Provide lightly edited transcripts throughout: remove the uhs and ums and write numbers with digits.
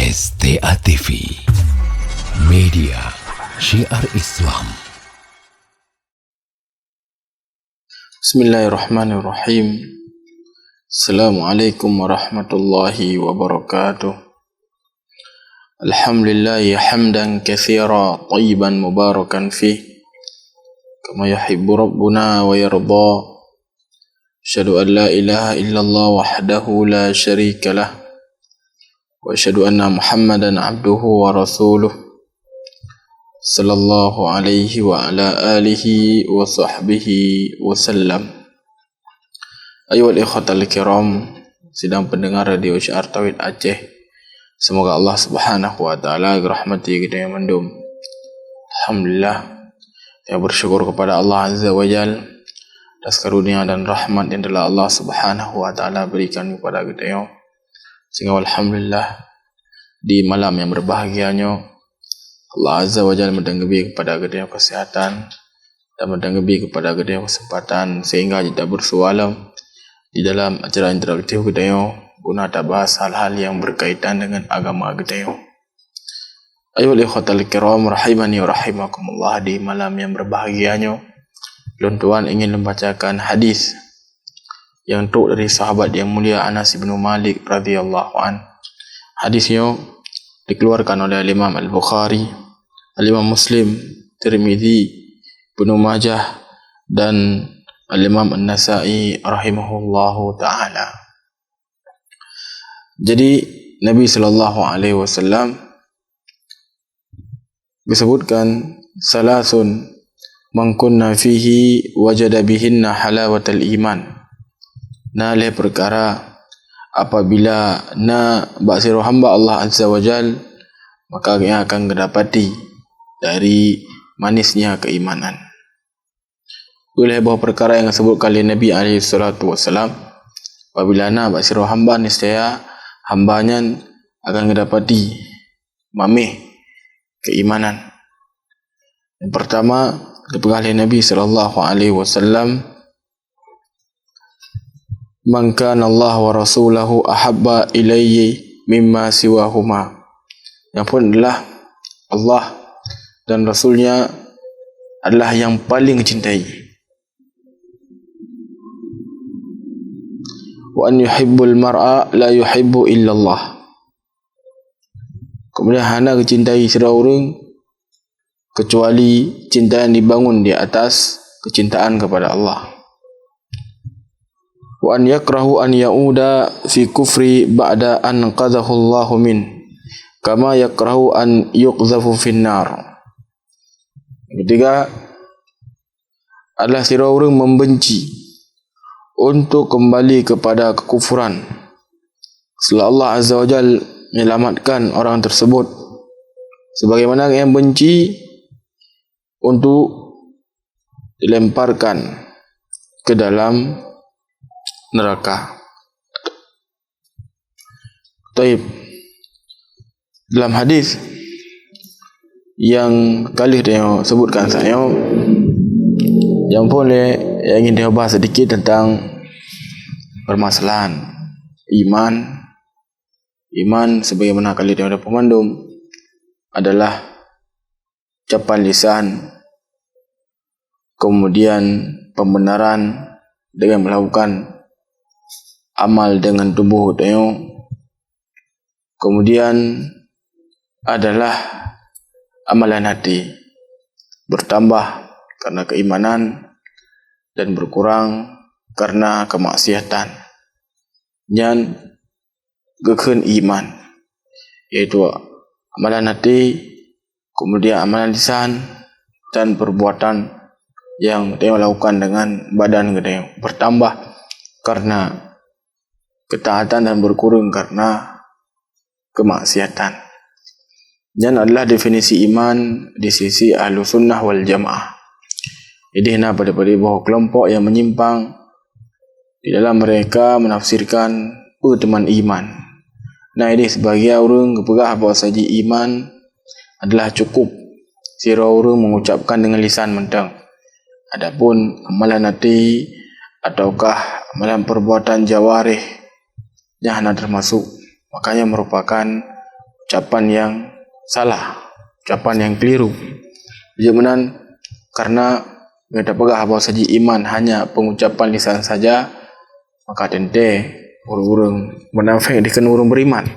STA TV, media syiar Islam. Bismillahirrahmanirrahim. Assalamualaikum warahmatullahi wabarakatuh. Alhamdulillahi hamdan katsira tayyiban mubarakan fih kama yuhibbu rabbuna wa yarda. Asyhadu an la ilaha illallah wahdahu la syarika lah wa asyhadu anna Muhammadan abduhu wa rasuluh sallallahu alaihi wa ala alihi wa sahbihi wa sallam. Ayuhal ikhwatal kiram, sidang pendengar radio Syiar Tauhid Aceh, semoga Allah Subhanahu wa taala rahmati kita yang mendum. Alhamdulillah, saya bersyukur kepada Allah Azza wa Jalla atas karunia dan rahmat yang telah Allah Subhanahu wa taala berikan kepada kita yang, sehingga alhamdulillah di malam yang berbahagianya Allah Azza wa Jalla mendenggebi kepada kita yang kesehatan dan mendenggebi kepada kita yang kesempatan sehingga kita bersualam di dalam acara interaktif kita yang guna tak bahas hal-hal yang berkaitan dengan agama kita yang. Ayuhal ikhwatal kiram rahimani wa rahimakumullah, di malam yang berbahagianya tuan ingin membacakan hadis yang turut dari sahabat yang mulia Anas bin Malik radhiyallahu an. Hadisnya dikeluarkan oleh Imam Al-Bukhari, Imam Muslim, Tirmidzi, Ibnu Majah dan Al-Imam An-Nasa'i rahimahullahu ta'ala. Jadi Nabi sallallahu alaihi wasallam disebutkan salasun man kunna fihi wajada bihinna halawatal iman. Nalih perkara apabila baksiro hamba Allah Azza wa Jal, maka ia akan mendapati dari manisnya keimanan. Oleh bahawa perkara yang disebutkan oleh Nabi SAW, apabila baksiro hamba, niscaya hambanya akan mendapati mamih keimanan. Yang pertama, dipegang oleh Nabi SAW, man kana Allah wa rasulahu ahabba ilayya mimma siwahuma. Yang pun adalah Allah dan Rasulnya adalah yang paling cintai. Wa an yuhibbul mar'a la yuhibbu illallah. Kemudian hana kecintai seorang kecuali cinta yang dibangun di atas kecintaan kepada Allah. Wa an yakrahu an ya'uda fi kufri ba'da an qadhahu Allahu min kama yakrahu an yuqdhafu fin nar. Ketiga adalah seorang membenci untuk kembali kepada kekufuran setelah Allah Azza wa Jalla menyelamatkan orang tersebut, sebagaimana yang benci untuk dilemparkan ke dalam neraka. Taib. Dalam hadis yang kali dia sebutkan saya, yang boleh yang ingin dia bahas sedikit tentang permasalahan iman sebagaimana kali dia ada pemandum adalah ucapan lisan, kemudian pembenaran dengan melakukan amal dengan tubuh dia, kemudian adalah amalan hati bertambah karena keimanan dan berkurang karena kemaksiatan. Dan gekun iman, yaitu amalan hati, kemudian amalan lisan dan perbuatan yang dia lakukan dengan badan kita bertambah karena ketaatan dan berkurang karena kemaksiatan. Dan adalah definisi iman di sisi Ahlus Sunnah wal Jamaah. Jadi pada bahawa kelompok yang menyimpang di dalam mereka menafsirkan teman iman. Nah, ini sebagai orang kepegah bahawa saja iman adalah cukup orang mengucapkan dengan lisan mentang. Adapun amalan hati ataukah amalan perbuatan jawarih yang hendak termasuk, makanya merupakan ucapan yang salah, ucapan yang keliru. Jangan karena kita pegah bahawa saji iman hanya pengucapan lisan saja, maka tente urang menafik dikan urang beriman.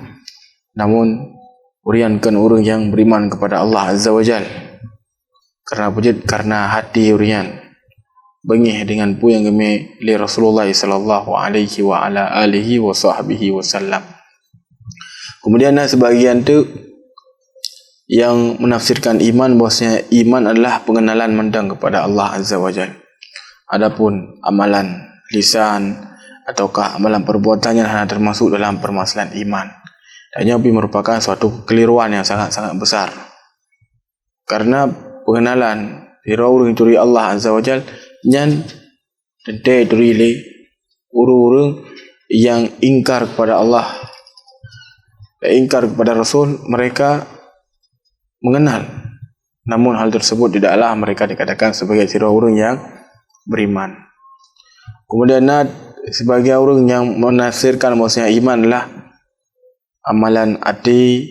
Namun urian kan urang yang beriman kepada Allah Azza wa Jal. Karena wujud karena hati urian bengih dengan pu yang geme li Rasulullah sallallahu alaihi wa ala alihi wa sahbihi wasallam. Kemudian sebagian tu yang menafsirkan iman bahwasanya iman adalah pengenalan mendang kepada Allah Azza wa Jalla. Adapun amalan lisan ataukah amalan perbuatan yang hanya termasuk dalam permasalahan iman. Dan ini merupakan suatu kekeliruan yang sangat-sangat besar. Karena pengenalan orang turi Allah Azza wa Jalla nyan tente turi le urung yang ingkar kepada Allah dan ingkar kepada Rasul, mereka mengenal, namun hal tersebut tidaklah mereka dikatakan sebagai sirah orang yang beriman. Kemudian sebagai orang yang menafsirkan bahwasanya iman adalah amalan hati,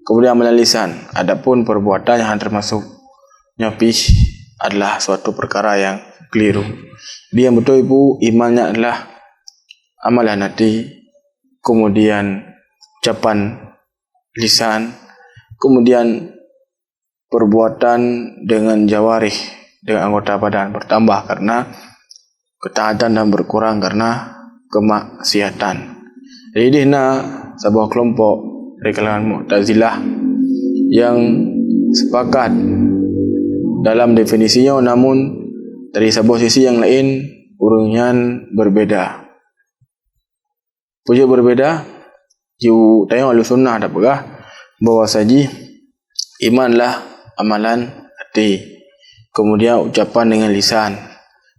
kemudian amalan lisan. Adapun perbuatan yang termasuk nyapis adalah suatu perkara yang keliru. Dia betul ibu imannya adalah amalan hati, kemudian ucapan lisan, kemudian perbuatan dengan jawarih, dengan anggota badan bertambah karena ketaatan dan berkurang karena kemaksiatan. Jadi dihna sebuah kelompok dari kalangan Mu'tazilah yang sepakat dalam definisinya, namun dari sebuah sisi yang lain urungnya berbeda. Pujuk berbeda, jiu tayang Ahlussunnah ada pegah bahwa saji imanlah amalan hati, kemudian ucapan dengan lisan,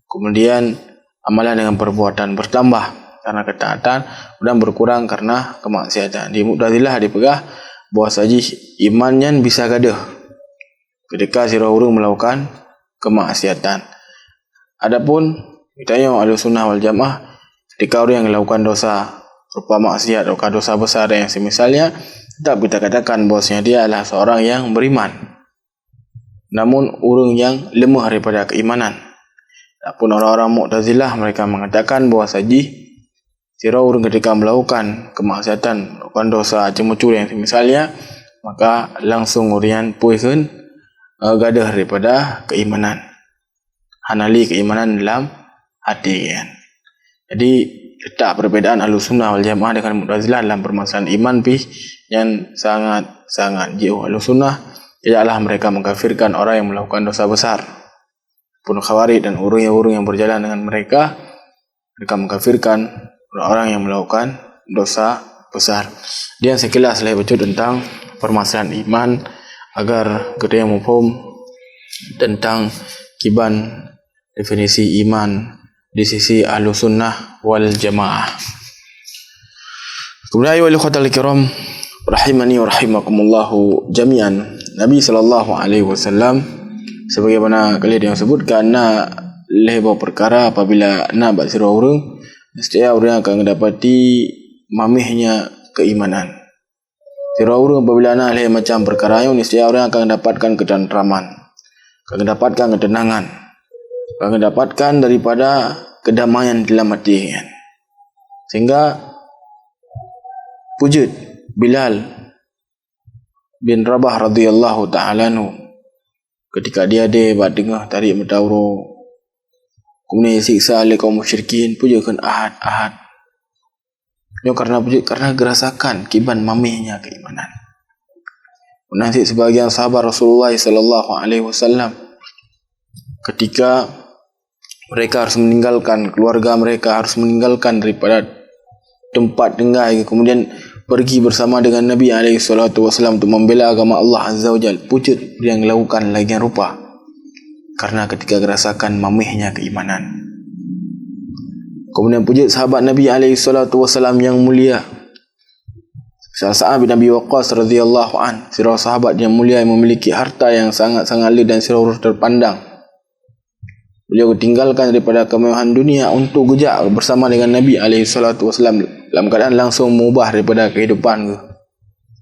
kemudian amalan dengan perbuatan bertambah karena ketaatan dan berkurang karena kemaksiatan. Di Mu'tazilah dipegah bahwa saji imannya bisa gaduh ketika sirah urang melakukan kemaksiatan. Adapun ditanya Ahlussunnah wal Jamaah, ketika orang yang melakukan dosa rupa maksiat atau dosa besar yang semisalnya, tetap kita katakan bahwasanya dia adalah seorang yang beriman, namun orang yang lemah daripada keimanan. Adapun orang-orang Mu'tazilah, mereka mengatakan bahawa saji sirah orang ketika melakukan kemaksiatan, melakukan dosa cemucur yang semisalnya, maka langsung urian puihkeun gadah daripada keimanan, hanali keimanan dalam hati kan. Jadi letak perbedaan Ahlussunnah wal Jamaah dengan Mu'tazilah dalam permasalahan iman yang sangat jauh. Ahlussunnah tidaklah mereka mengkafirkan orang yang melakukan dosa besar. Pun Khawarij dan orang yang berjalan dengan mereka mengkafirkan orang yang melakukan dosa besar. Dia sekilas lah baca tentang permasalahan iman agar kita yang mufhum tentang kiban definisi iman di sisi Ahlussunnah wal Jamaah. Kemudian ayuhal ikhwatal kiram rahimani wa rahimakumullahu jami'an. Nabi sallallahu alaihi wasallam sebagaimana kalian yang sebutkan lebar perkara apabila nak bersirah orang, setiap orang akan mendapati mamihnya keimanan. Sirah orang apabila nak lebar macam perkara yang setiap orang akan mendapatkan ketentraman, akan mendapatkan ketenangan, akan mendapatkan daripada kedamaian dalam hati kan. Sehingga wujud Bilal bin Rabah radhiyallahu ta'ala anhu ketika dia dengar tarik metauro kemudian siksa oleh kaum musyrikin, pujukan ahad. Ini karena gerasakan kiban mamihnya keimanan. Nanti sebagian sahabat Rasulullah sallallahu alaihi wasallam ketika mereka harus meninggalkan keluarga mereka, harus meninggalkan daripada tempat tinggal, kemudian pergi bersama dengan Nabi alaihi salatu wasallam untuk membela agama Allah Azza wa Jalla, pucut yang lakukan lagi rupa karena ketika gerasakan mamihnya keimanan. Kemudian pujuk sahabat Nabi alaihi salatu wasallam yang mulia Sa'ad bin Abi Waqqas radhiyallahu an, sirah sahabat yang mulia yang memiliki harta yang sangat-sangat liat dan sirah terpandang. Beliau tinggalkan daripada kemewahan dunia untuk gejak bersama dengan Nabi alaihi salatu wasallam dalam keadaan langsung mengubah daripada kehidupan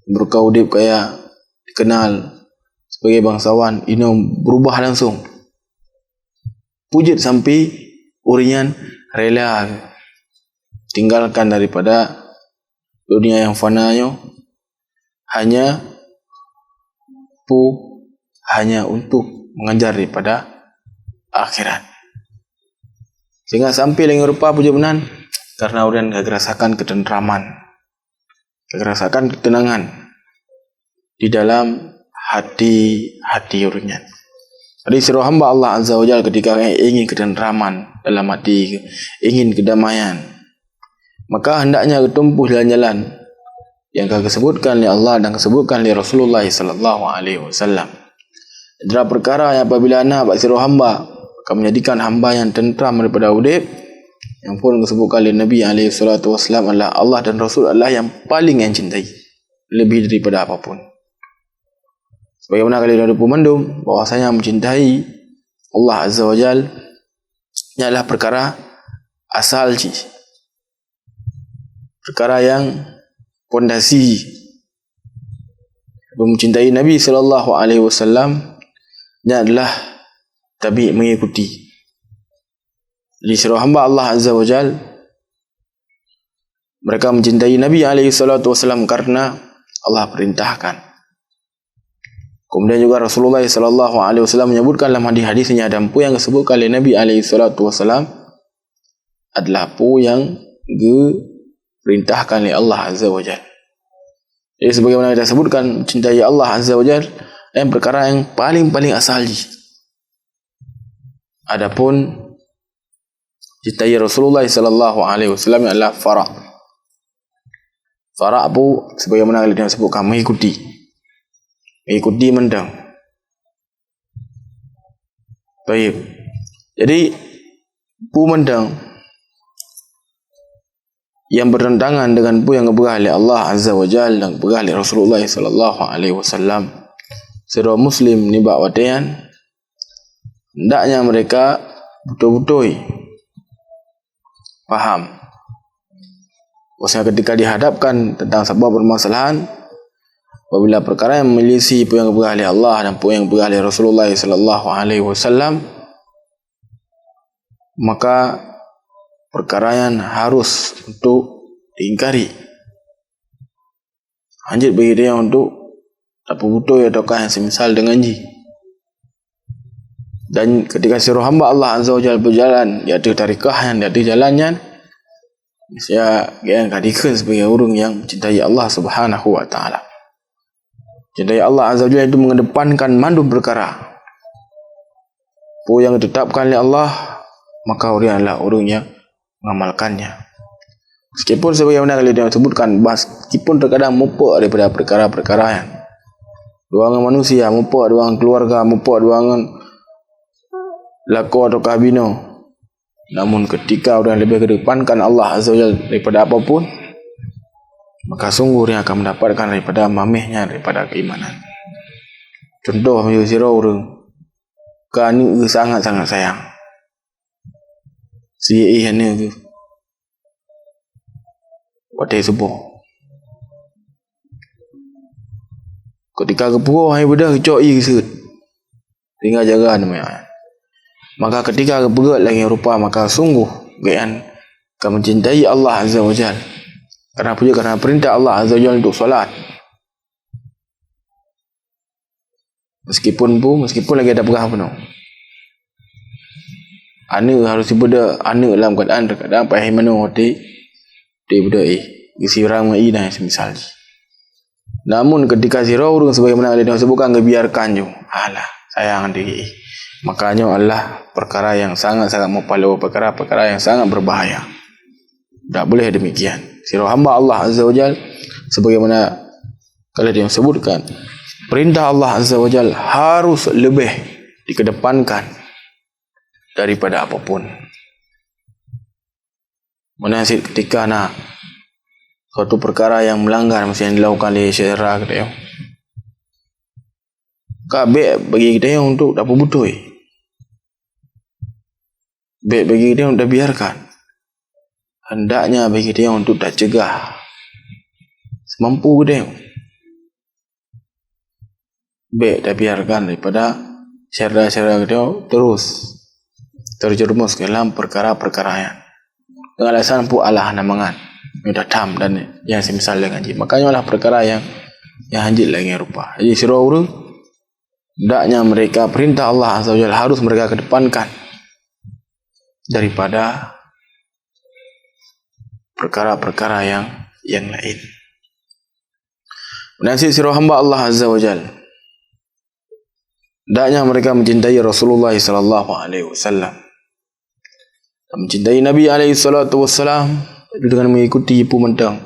berkaudip kaya dikenal sebagai bangsawan, ini berubah langsung. Pujud sampai urian rela tinggalkan daripada dunia yang fananya hanya untuk mengejar daripada akhirat. Sehingga sampai dengan rupa puja benan karena urian kegerasakan ketentraman, kegerasakan ketenangan di dalam hati urian. Jadi seluruh hamba Allah Azza wa Jalla ketika ingin ketentraman dalam hati, ingin kedamaian, maka hendaknya ketempuh jalan-jalan yang disebutkan oleh Allah dan disebutkan oleh Rasulullah sallallahu alaihi wasallam. Adalah perkara yang apabila anak seluruh hamba akan menjadikan hamba yang tentram daripada udip, yang pun disebutkan oleh Nabi alaihi salatu wasallam adalah Allah dan Rasul adalah yang paling yang cintai lebih daripada apapun. Sebagaimana kali ada pemandum bahwasanya mencintai Allah Azza wa Jalla adalah perkara asal perkara yang pondasi. Mencintai Nabi sallallahu alaihi wasallam adalah tabi mengikuti. Jadi seluruh hamba Allah Azza wa Jalla mereka mencintai Nabi alaihi salatu wasallam karena Allah perintahkan. Kemudian juga Rasulullah sallallahu alaihi wasallam menyebutkan dalam hadis-hadisnya dan pu yang disebutkan oleh Nabi alaihi salatu wasallam adalah pu yang diperintahkan oleh Allah Azza wa Jalla. Jadi sebagaimana kita sebutkan mencintai Allah Azza wa Jalla yang perkara yang paling asal. Adapun cintai Rasulullah sallallahu alaihi wasallam adalah fara'. Fara' pu sebagaimana kita sebutkan mengikuti mendang. Baik. Jadi pu mendang yang bertentangan dengan pu yang diberah oleh Allah Azza wa Jalla dan diberah oleh Rasulullah sallallahu alaihi wasallam. Seluruh muslim ni bak watian hendaknya mereka betul-betul faham bahwasanya ketika dihadapkan tentang sebuah permasalahan, apabila perkara yang menyelisih apa yang diberah oleh Allah dan apa yang diberah oleh Rasulullah sallallahu alaihi wasallam, maka perkara yang harus untuk diingkari. Anjir bagi dia untuk tak betul ataukah yang semisal dengan ji. Dan ketika seluruh hamba Allah Azza wa Jalla berjalan, dia ada tarikah, dia ada jalannya, saya yang kadikan sebagai orang yang mencintai Allah Subhanahu wa taala. Cintai Allah Azza wa Jalla itu mengedepankan mandum perkara apa yang ditetapkan oleh Allah, maka orang adalah orang yang mengamalkannya. Meskipun sebagaimana kali dia sebutkan, meskipun terkadang mupuk daripada perkara-perkara yang duangan manusia, mupuk duangan keluarga, mupuk duangan laku atau kabino, namun ketika orang lebih kedepankan Allah Azza wa Jalla daripada apapun, maka sungguh dia akan mendapatkan daripada mamihnya, daripada keimanan. Contoh sira orang kani sangat-sangat sayang si ihane tu watai sebuah ketika kepuruh hai bedah kecoi kesut tinggal jaga namanya. Maka ketika keberat lagi rupa, maka sungguh gaian akan mencintai Allah Azza wa Jalla. Karena perintah Allah Azza wa Jalla untuk solat. Meskipun lagi ada perah pun. Anak harus ibadah, anak dalam keadaan terkadang payah mana hati dia ibadah gisi orang mengai dan semisal. Namun ketika sira urang sebagaimana dia sebutkan biarkan jo. Alah, sayang dia. Makanya Allah perkara yang sangat-sangat mupalau, perkara-perkara yang sangat berbahaya. Tak boleh demikian. Sira hamba Allah Azza wa Jalla sebagaimana kalau dia sebutkan, perintah Allah Azza wa Jalla harus lebih dikedepankan daripada apapun. Menasib ketika suatu perkara yang melanggar mesti yang dilakukan oleh syariat kita. Kabeh bagi kita yang untuk tak betul. Baik bagi dia untuk biarkan. Hendaknya bagi dia untuk tak cegah semampu dia. baik dah biarkan daripada syara-syara dia terus terjerumus ke dalam perkara-perkara yang dengan alasan pu Allah namangan udah tam dan yang semisal dengan haji. Makanya lah perkara yang hanjit lagi rupa. Jadi sirau hendaknya mereka perintah Allah Azza wa Jalla harus mereka kedepankan daripada perkara-perkara yang lain. Menasih sirah hamba Allah Azza wa Jalla, hendaknya mereka mencintai Rasulullah sallallahu alaihi wasallam, mencintai Nabi alaihi salatu wassalam dengan mengikuti pemendang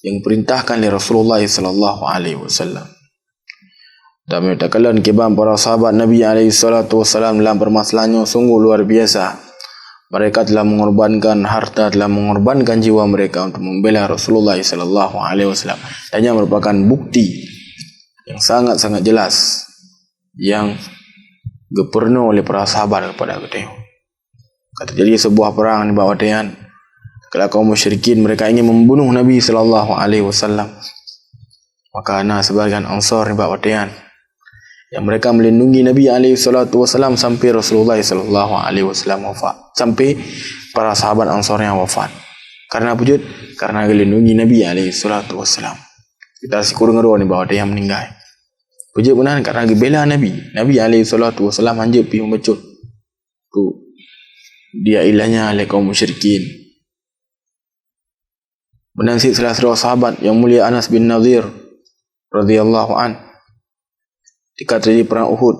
yang perintahkan oleh Rasulullah sallallahu alaihi wasallam. Dan menyatakan kebam para sahabat Nabi alaihi salatu wassalam dalam permasalahannya sungguh luar biasa. Mereka telah mengorbankan harta, telah mengorbankan jiwa mereka untuk membela Rasulullah sallallahu alaihi wasallam. Dan yang merupakan bukti yang sangat-sangat jelas yang dipernu oleh para sahabat kepada kita. Kata jadi sebuah perang di bawah Dayan, kalau kaum musyrikin mereka ingin membunuh Nabi sallallahu alaihi wasallam, maka ana sebagian Ansar di bawah Dayan yang mereka melindungi Nabi alaihi salatu wasallam sampai Rasulullah sallallahu alaihi wasallam wafat, sampai para sahabat Ansar yang wafat. Karena wujud, karena melindungi Nabi alaihi salatu wasallam. Kita si kurang ngero ni bawah Dayan meninggal. Wujud benar karena bela Nabi alaihi salatu wasallam hanya pi membecut. Tu dia ilahnya oleh kaum musyrikin. Menasih salah seorang sahabat yang mulia Anas bin Nadir radhiyallahu an ketika terjadi perang Uhud,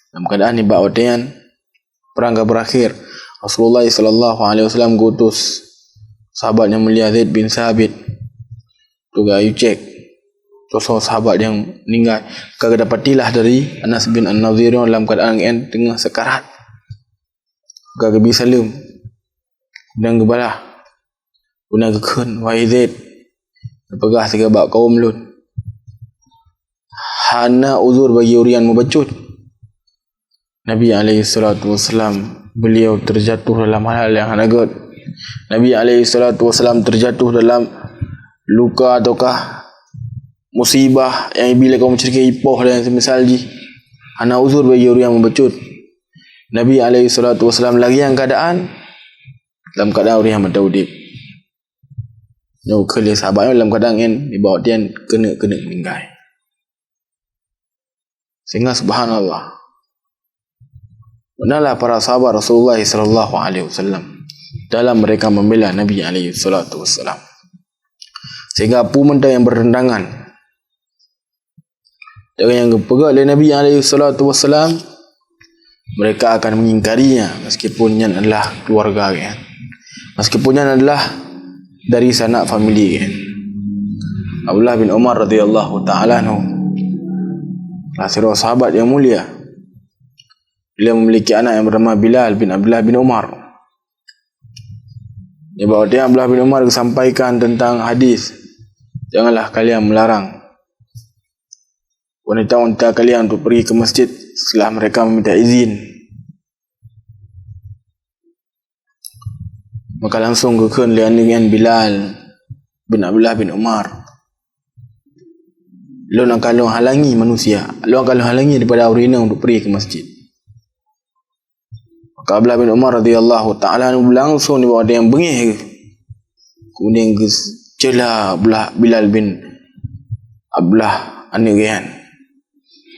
dalam keadaan di bawah Dayan perang berakhir, Rasulullah sallallahu alaihi wasallam ngutus sahabat yang mulia Zaid bin Sabit tu gayu cek sosok sahabat yang meninggal. Kagak dapatilah dari Anas bin An-Nadir dalam keadaan yang tengah sekarat. Kagak bisa salam dan gebalah guna gekun wahai Zaid pegah tiga bak kaum lun hana uzur bagi urian membecut. Nabi alaihi salatu wasallam beliau terjatuh dalam hal yang hanagot. Nabi alaihi salatu wasallam terjatuh dalam luka ataukah musibah yang bila kaum musyrikin ipoh dan semisal ji, hana uzur bagi urian membecut. Nabi alaihi salatu wasallam lagi yang keadaan dalam keadaan urian madaudib. Kali sahabatnya dalam keadaan yang dibawa dia kena meninggal. Sehingga subhanallah, benarlah para sahabat Rasulullah sallallahu alaihi wasallam dalam mereka membela Nabi alaihi salatu wasallam. Sehingga pemenda yang bertentangan dengan yang dipegang oleh Nabi alaihi salatu wasallam, mereka akan mengingkarinya meskipun yang adalah keluarga kan, meskipun yang adalah dari sanak famili kan. Abdullah bin Umar radhiyallahu taala anhu, seorang sahabat yang mulia, beliau memiliki anak yang bernama Bilal bin Abdullah bin Umar. Di bawah dia Abdullah bin Umar sampaikan tentang hadis, janganlah kalian melarang wanita-wanita kalian untuk pergi ke masjid setelah mereka meminta izin. Maka langsung gekun dengan Bilal bin Abdullah bin Umar, lu nak kalau halangi manusia, lu kalau halangi daripada urina untuk pergi ke masjid. Maka Abdullah bin Umar radhiyallahu taala langsung dibawa dia yang bengih, kemudian cela Bilal bin Abdullah anigan.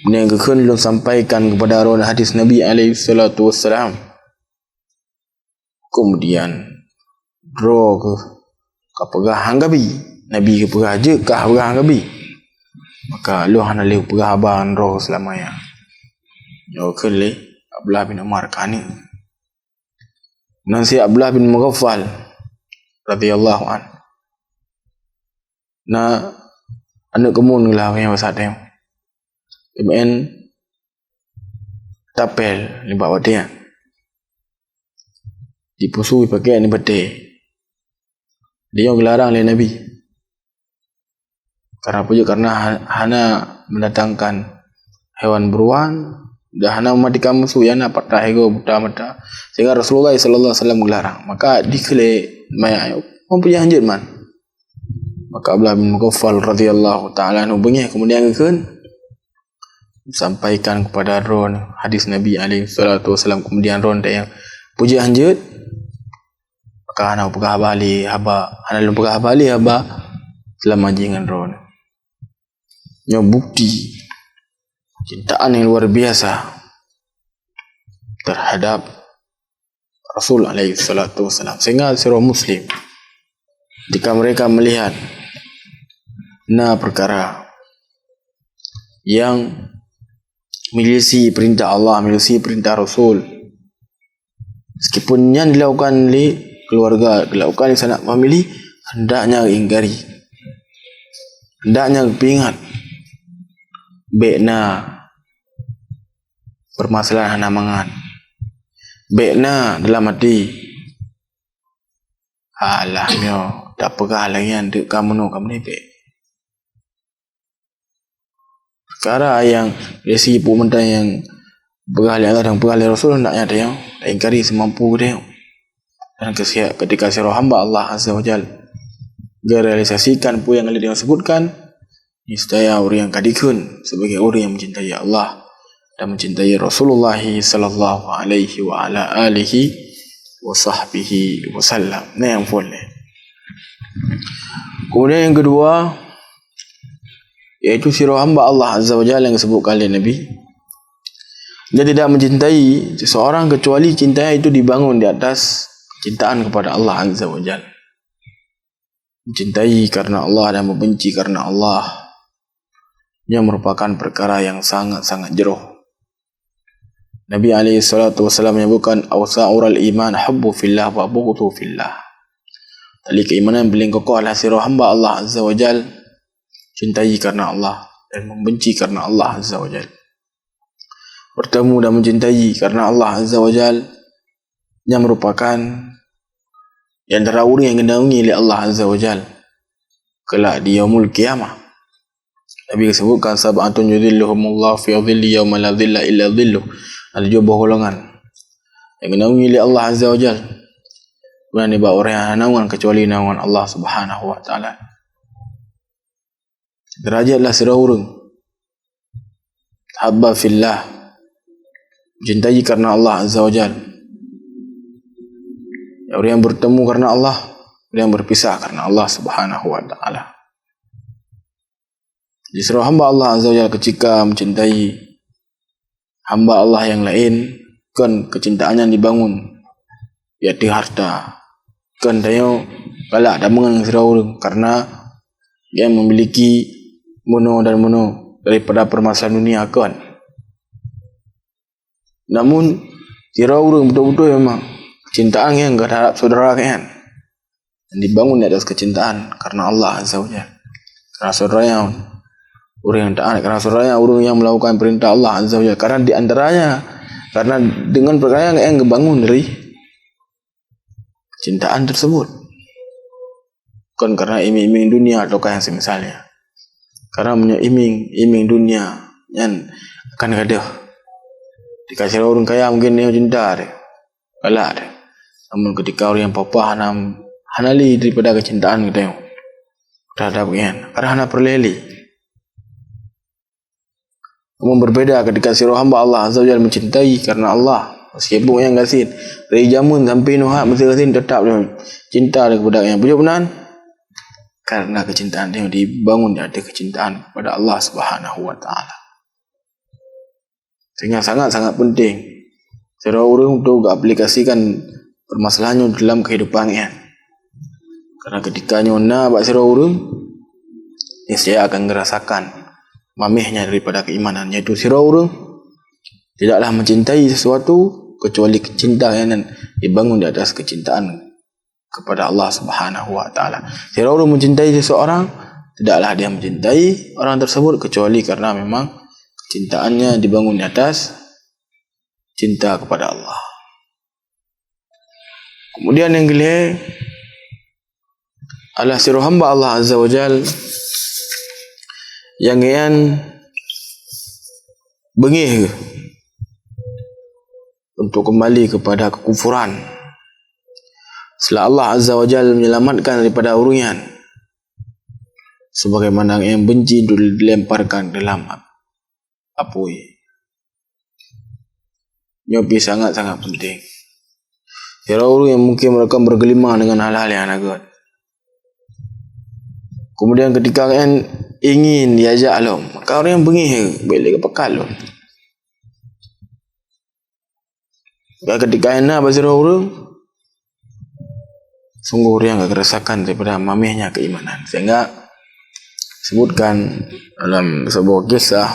Kemudian gekun lu sampaikan kepada rawi hadis Nabi alaihi salatu wassalam. Kemudian dro ke pegah hanggabi, Nabi ke pegah je kah pegah hanggabi. Maka lu hana leu pegah abang roh selamanya. Yo kele Abdullah bin Umar kani. Nanti Abdullah bin Mughaffal radhiyallahu an. Na anak kemun lah yang besar dia. Kemudian tapel ni bawa dia. Dipusui pakai ni bete. Dia gelarang oleh Nabi. Karena pujuk karena hana mendatangkan hewan beruang dah hana mematikan musuh yang nak patah ego buta mata, sehingga Rasulullah sallallahu alaihi wasallam melarang. Maka dikele maya mempunyai hanjit man. Maka Abdullah bin Mughaffal radhiyallahu taala anhu bengih kemudian keun sampaikan kepada ron hadis Nabi alaihi salatu wasallam, kemudian ron yang puji anjeut maka ana pegah balik haba ana lu pegah balik haba selama jingan ron nya bukti cintaan yang luar biasa terhadap Rasul alaihi salatu wasallam, sehingga seorang muslim jika mereka melihat perkara yang menyelisih perintah Allah, menyelisih perintah Rasul, meskipun yang dilakukan oleh keluarga, dilakukan oleh sanak famili, hendaknya ingkari, hendaknya pingat bekna permasalahan namangan, bekna dalam hati alah mio tak pegah lagi dek kamu ni bek perkara yang resi pemerintah yang pegah Allah dan pegah Rasul, hendaknya ada yang ingkari semampu dia. Dan ketika seorang hamba Allah Azza wa Jal merealisasikan apa yang Allah sebutkan, niscaya orang yang kadikun sebagai orang yang mencintai Allah dan mencintai Rasulullah sallallahu alaihi wa ala alihi wa sahbihi wasallam. Ini yang boleh. Kemudian yang kedua, iaitu sirah hamba Allah Azza wa Jalla yang disebutkan oleh Nabi. Dia tidak mencintai seseorang kecuali cintanya itu dibangun di atas cintaan kepada Allah Azza wa Jalla. Mencintai karena Allah dan membenci karena Allah, yang merupakan perkara yang sangat-sangat jauh. Nabi alaihi salatu wasallam menyebutkan awsa'ural iman hubbu fillah wa bughdhu fillah. Tali keimanan paling kokoh adalah sirah hamba Allah Azza wa Jalla, cintai karena Allah dan membenci karena Allah Azza wa Jal. Bertemu dan mencintai karena Allah Azza wa Jal yang merupakan yang antara orang yang dinaungi oleh Allah Azza wa Jal kelak di yaumul qiyamah. Nabi sebutkan sab'atun yudhilluhumullah fi dhilli yauma la dhilla illa dhilluh. Ada juga golongan yang dinaungi oleh Allah Azza wa Jal. Bukan dibawa orang yang naungan kecuali naungan Allah Subhanahu wa taala. Derajatlah sirah urang habba fillah, cintai karena Allah Azza wa Jal. Orang yang bertemu karena Allah, orang yang berpisah karena Allah Subhanahu wa taala. Di sirah hamba Allah Azza wa Jal ketika mencintai hamba Allah yang lain, kan kecintaannya dibangun di hati harta, kan dia galak dan mengenang sirah urang karena dia memiliki mono dan mono daripada permasalahan dunia kan. Namun sirah urang betul-betul memang kecintaan yang enggak terhadap saudara kan, dan dibangun di atas kecintaan karena Allah Azza wa Jalla. Karena saudaranya orang yang taat, karena saudaranya orang yang melakukan perintah Allah Azza wa Jalla, karena di antaranya karena dengan perkara yang dibangun dari kecintaan tersebut, bukan karena iming-iming dunia ataukah yang semisalnya. Karena punya iming dunia yang akan ada. Dikasih orang kaya mungkin dia cinta dia, kalah dia. Namun ketika orang yang papa hanali daripada kecintaan kita terhadap kan, karena hana perleli. Namun berbeda ketika sirah hamba Allah Azza wa Jalla mencintai karena Allah, meskipun yang kasih dari jamun sampai nuhat masing-masing tetap dia cinta kepada yang benar-benar. Karena kecintaan yang dibangun di atas kecintaan kepada Allah Subhanahu wa taala. Sehingga sangat-sangat penting sirah urang untuk aplikasikan permasalahannya dalam kehidupannya. Karena ketika nyona bak sirah urang, niscaya akan merasakan mamihnya daripada keimanan, yaitu sirah urang tidaklah mencintai sesuatu kecuali kecintaan yang dibangun di atas kecintaan kepada Allah Subhanahu wa taala. Sirah urang mencintai seseorang, tidaklah dia mencintai orang tersebut kecuali karena memang kecintaannya dibangun di atas cinta kepada Allah. Kemudian yang kelima adalah sirah hamba Allah Azza wa Jal yang bengih untuk kembali kepada kekufuran. Setelah Allah Azza wa Jalla menyelamatkan daripada urungan, sebagaimana yang benci dilemparkan dalam apui. Nyopi sangat-sangat penting. Kira orang yang mungkin mereka bergelimang dengan hal-hal yang agak. Kemudian ketika kan ingin diajak lom, maka orang yang bengih boleh ke pekal lom. Ketika enak pasal orang, sungguh orang agak rasakan daripada mamihnya keimanan. Sehingga sebutkan dalam sebuah kisah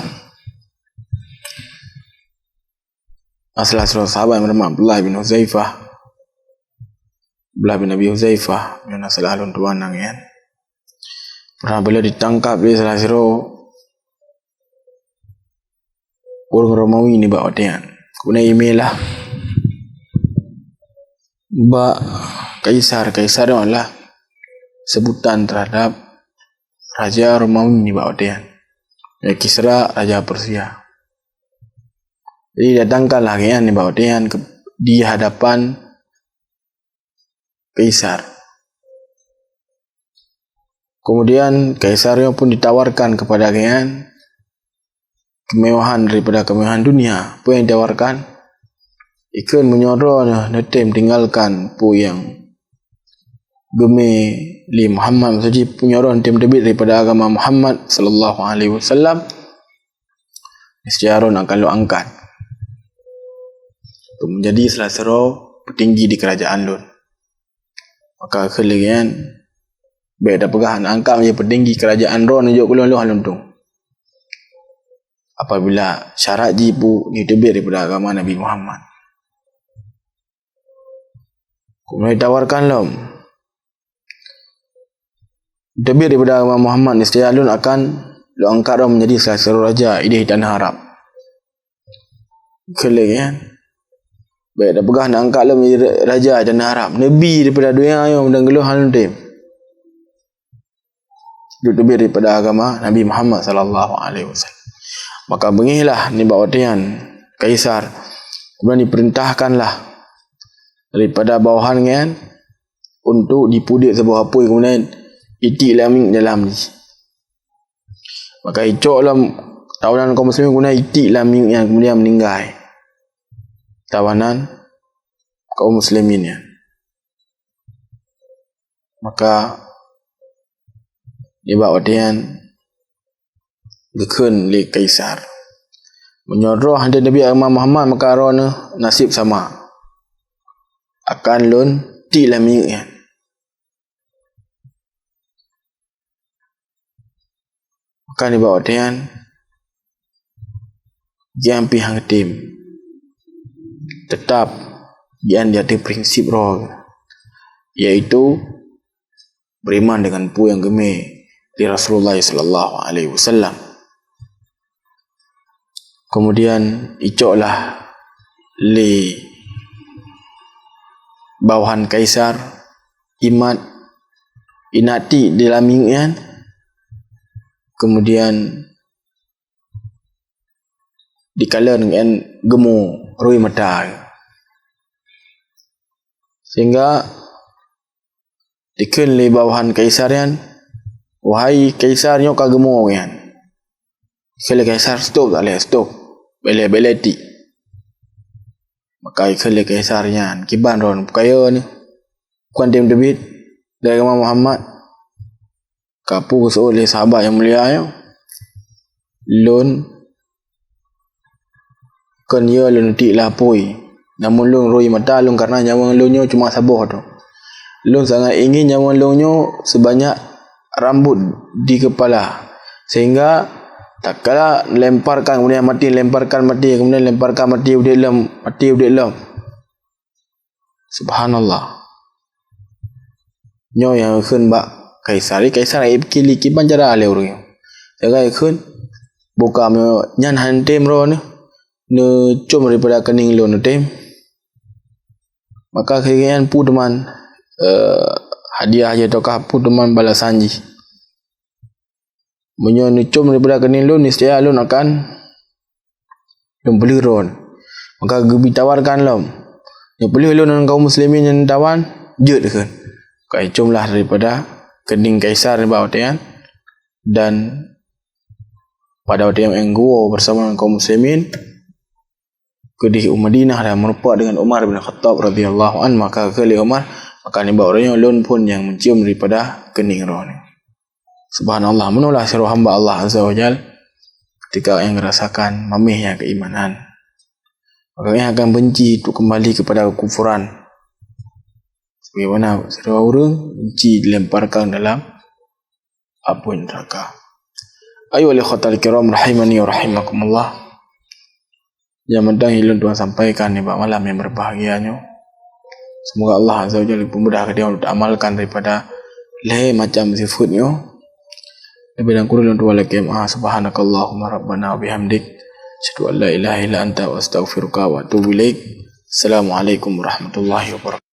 salah seorang sahabat yang bernama Abdullah bin Huzaifah, Abdullah bin Abi Huzaifah, yang salah alun tuanang kan. Pernah beliau ditangkap di salah seorang orang Romawi ni bawa dia. Kemudian email lah Mbak Kaisar adalah sebutan terhadap Raja Romawi ni bawa dia. Kisra Raja Persia. Jadi datangkanlah kan ni bawa dia di hadapan Kaisar. Kemudian Kaisarnya pun ditawarkan kepada Kian kemewahan daripada kemewahan dunia. Apa yang ditawarkan? Ikan menyodor netem tinggalkan pu yang geme li Muhammad, maksudnya penyodor netem debit daripada agama Muhammad sallallahu alaihi wasallam. Sejarah akan lo angkat untuk menjadi salah seorang petinggi di kerajaan lo. Maka kelebihan baik dah pegahan angkat menjadi petinggi kerajaan Ron juga kulon lu haluntung. Apabila syarat jibu ditebir daripada agama Nabi Muhammad. Kemudian ditawarkan lom. Tebir daripada agama Muhammad niscaya alun akan lu angkat Ron menjadi salah seorang raja di tanah Arab. Kelebihan baik dah pegahan angkat lu menjadi raja tanah Arab. Nabi daripada dunia yang dan geluh haluntung. Lebih daripada agama Nabi Muhammad sallallahu alaihi wasallam. Maka bengihlah ni bawatian Kaisar. Kemudian diperintahkanlah daripada bawahan kan untuk dipudik sebuah apui, kemudian itik laming dalam ni. Maka icoklah tawanan kaum muslimin, kemudian itik laming yang kemudian meninggal. Tawanan kaum muslimin ya. Maka dia wadian gekun li Kaisar menyodroh handa Nabi Muhammad, maka arona nasib sama akan lun ti lami ya. Maka dia wadian yang pihak tim tetap yang dia ada prinsip roh, iaitu beriman dengan pu yang geme di Rasulullah sallallahu alaihi wasallam. Kemudian icoklah li bawahan Kaisar inati di lamingan. Kemudian dikala dengan gemu rui mata. Sehingga dikun li bawahan Kaisarian, wahai Kaisar nyo kagemo kan. Kele Kaisar stop tak leh, stop. Bele ti. Maka kele Kaisarnya kiban ron kaya ni. Kuan dem debit dari agama Muhammad. Kapu oleh sahabat yang mulia yo. Lun kan ye lun ti lapoi. Namun lun roi mata lun karena nyawa lun nyo cuma sabuh tu. Lun sangat ingin nyawa lun nyo sebanyak rambut di kepala, sehingga tak kala lemparkan kemudian mati, lemparkan mati, kemudian lemparkan mati udik lem. Subhanallah. Nyo yang khun bak Kaisar ai kili kiban cara ale orang. Jaga khun buka nyan hantem ro ne cum daripada kening lo ne tem. Maka kalian pu teman hadiah je ataukah pu teman balasanji. Menyo cum daripada kening lo niscaya lo akan beli ron. Maka gebi tawarkan lo. Yang boleh lo dengan kaum muslimin yang tawan jut kan. Kai cumlah daripada kening Kaisar ni bawa tian dan pada waktu yang gua bersama dengan kaum muslimin ke di Madinah dan merupak dengan Umar bin Khattab radhiyallahu an, maka kali Umar maka ni orangnya ulun pun yang mencium daripada kening roh ni. Subhanallah, menulah seru hamba Allah azza wajal ketika yang merasakan mamihnya keimanan, maka yang akan benci untuk kembali kepada kekufuran. Bagaimana seru orang benci dilemparkan dalam api neraka. Ayo ikhwatal kiram rahimani wa rahimakumullah. Yang mendang ilun Tuhan sampaikan ni malam yang berbahagianya. Semoga Allah azza wajalla memudahkan dia untuk amalkan daripada macam sifatnya. Lebih dan kurang untuk walakim subhanakallahumma rabbana wa bihamdik asyhadu an la ilaha illa anta wa astaghfiruka wa atubu ilaik. Assalamualaikum warahmatullahi wabarakatuh.